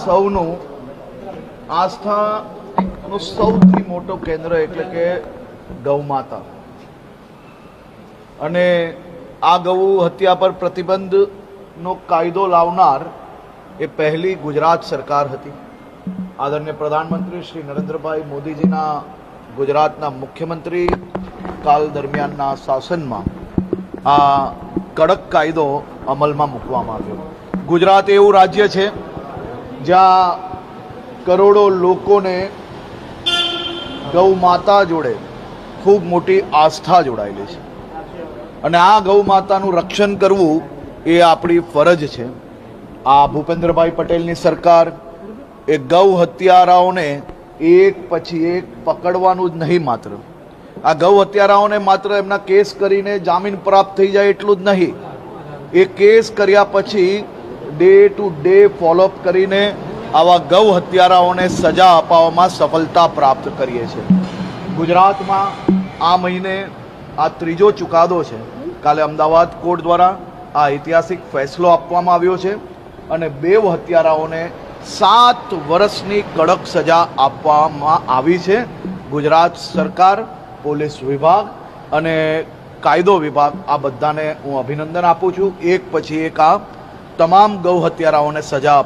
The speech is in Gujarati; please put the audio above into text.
સૌનું આસ્થાનું સૌથી મોટું કેન્દ્ર એટલે કે ગૌમાતા અને આ ગૌ હત્યા પર પ્રતિબંધનો કાયદો લાવનાર એ પહેલી ગુજરાત સરકાર હતી। આદરણીય પ્રધાનમંત્રી શ્રી નરેન્દ્રભાઈ મોદીજીના ગુજરાતના મુખ્યમંત્રી કાળ દરમિયાનના શાસનમાં આ કડક કાયદો અમલમાં મૂકવામાં આવ્યો। ગુજરાત એવું રાજ્ય છે જ્યાં કરોડો લોકોને ગૌ માતા જોડે ખૂબ મોટી આસ્થા જોડાયેલી છે અને આ ગૌ માતાનું રક્ષણ કરવું એ આપણી ફરજ છે। આ ભૂપેન્દ્રભાઈ પટેલની સરકાર એ ગૌ હત્યારાઓને એક પછી એક પકડવાનું જ નહીં, માત્ર આ ગૌ હત્યારાઓને માત્ર એમના કેસ કરીને જામીન પ્રાપ્ત થઈ જાય એટલું જ નહીં, એ કેસ કર્યા પછી ડે ટુ ડે ફોલોઅપ કરીને આવા ગૌ હત્યારાઓને સજા અપાવવામાં સફળતા પ્રાપ્ત કરીએ છીએ। ગુજરાતમાં આ મહિને આ ત્રીજો ચુકાદો છે। કાલે અમદાવાદ કોર્ટ દ્વારા આ ઐતિહાસિક ફેસલો આપવામાં આવ્યો છે અને બે હત્યારાઓને 7 વર્ષની કડક સજા આપવામાં આવી છે। ગુજરાત સરકાર, પોલીસ વિભાગ અને કાયદો વિભાગ આ બધાને હું અભિનંદન આપું છું। એક પછી એક આ તમામ ગૌ હત્યારાઓને સજા